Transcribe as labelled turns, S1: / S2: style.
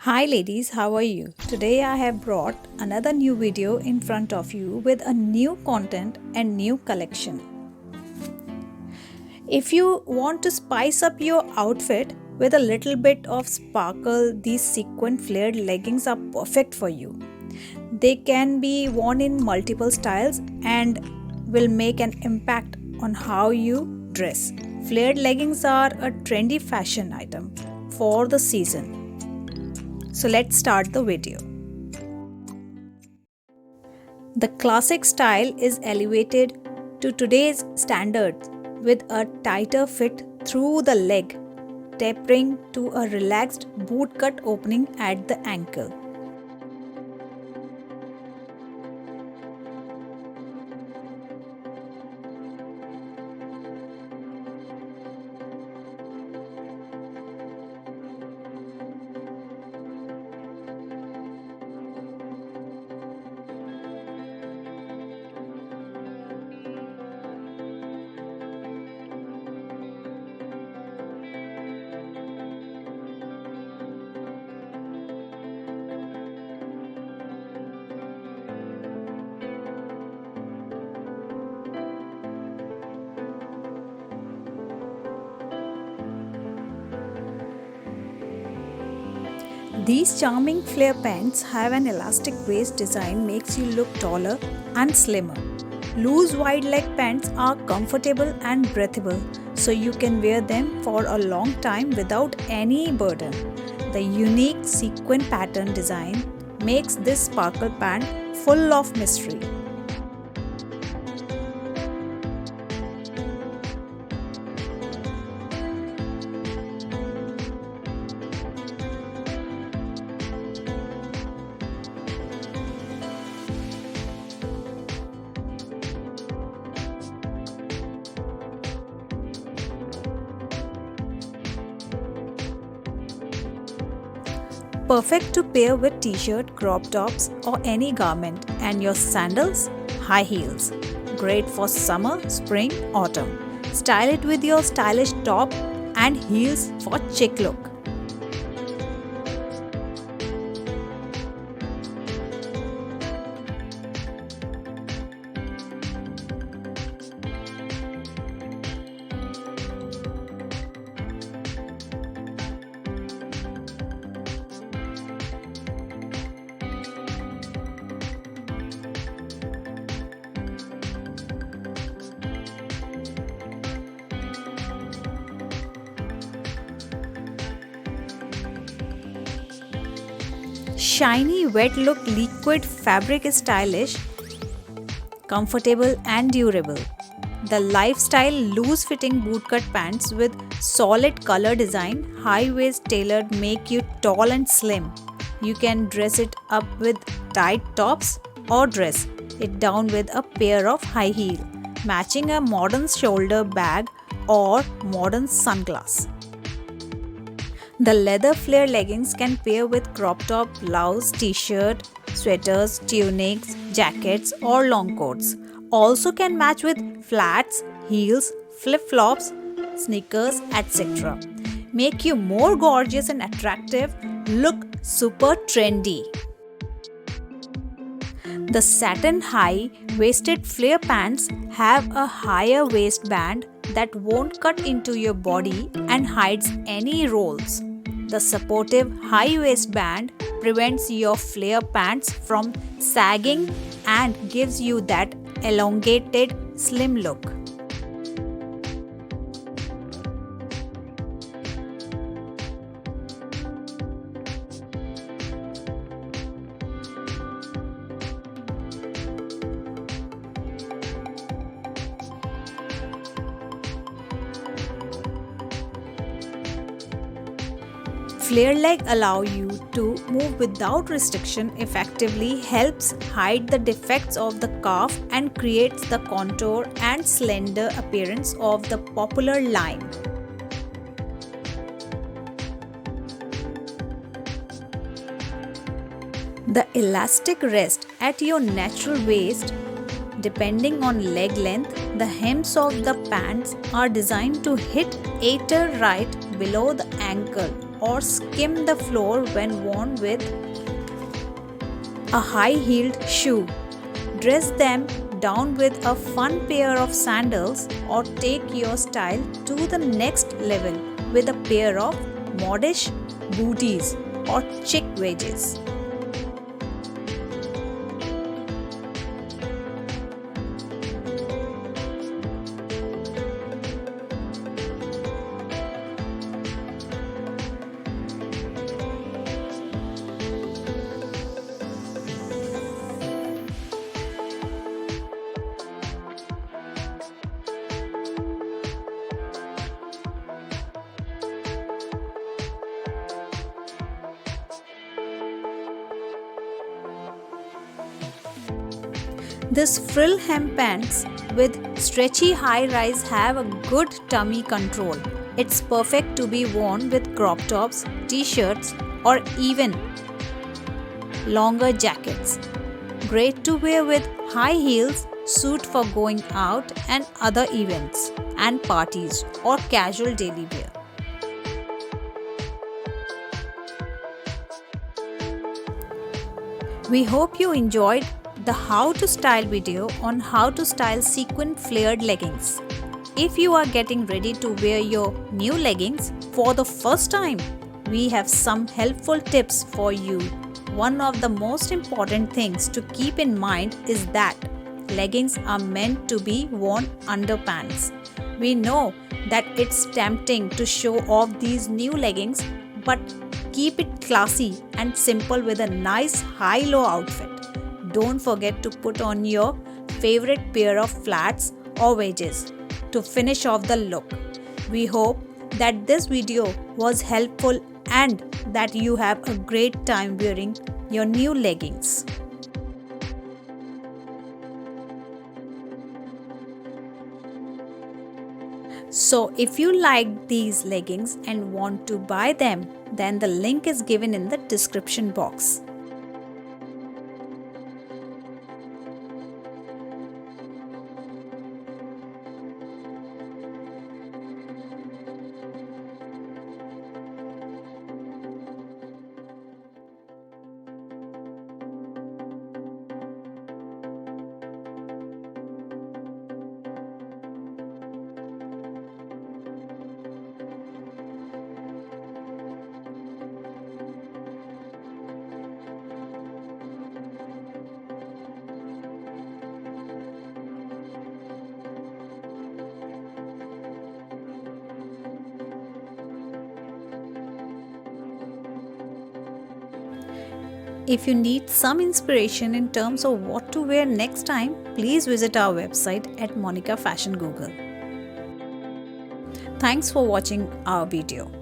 S1: Hi ladies, how are you? Today I have brought another new video in front of you with a new content and new collection. If you want to spice up your outfit with a little bit of sparkle, these sequin flared leggings are perfect for you. They can be worn in multiple styles and will make an impact on how you dress. Flared leggings are a trendy fashion item for the season. So let's start the video. The classic style is elevated to today's standards with a tighter fit through the leg, tapering to a relaxed bootcut opening at the ankle. These charming flare pants have an elastic waist design makes you look taller and slimmer. Loose wide leg pants are comfortable and breathable, so you can wear them for a long time without any burden. The unique sequin pattern design makes this sparkle pant full of mystery. Perfect to pair with t-shirt, crop tops or any garment, and your sandals, high heels. Great for summer, spring, autumn. Style it with your stylish top and heels for chic look. Shiny wet look liquid fabric is stylish, comfortable and durable. The lifestyle loose fitting bootcut pants with solid color design, high waist tailored make you tall and slim. You can dress it up with tight tops or dress it down with a pair of high heel, matching a modern shoulder bag or modern sunglass. The leather flare leggings can pair with crop top, blouse, t-shirt, sweaters, tunics, jackets or long coats. Also can match with flats, heels, flip-flops, sneakers, etc. Make you more gorgeous and attractive, look super trendy. The satin high-waisted flare pants have a higher waistband that won't cut into your body and hides any rolls. The supportive high waistband prevents your flare pants from sagging and gives you that elongated, slim look. Flare leg allow you to move without restriction, effectively helps hide the defects of the calf and creates the contour and slender appearance of the popular line. The elastic rest at your natural waist. Depending on leg length, the hems of the pants are designed to hit 8 right below the ankle or skim the floor when worn with a high-heeled shoe. Dress them down with a fun pair of sandals or take your style to the next level with a pair of modish booties or chic wedges. This frill hem pants with stretchy high-rise have a good tummy control. It's perfect to be worn with crop tops, t-shirts or even longer jackets. Great to wear with high heels, suit for going out and other events and parties or casual daily wear. We hope you enjoyed the how to style video on how to style sequin flared leggings. If you are getting ready to wear your new leggings for the first time, we have some helpful tips for you. One of the most important things to keep in mind is that leggings are meant to be worn under pants. We know that it's tempting to show off these new leggings, but keep it classy and simple with a nice high-low outfit. Don't forget to put on your favorite pair of flats or wedges to finish off the look. We hope that this video was helpful and that you have a great time wearing your new leggings. So if you like these leggings and want to buy them, then the link is given in the description box. If you need some inspiration in terms of what to wear next time, please visit our website at Monica Fashion Google. Thanks for watching our video.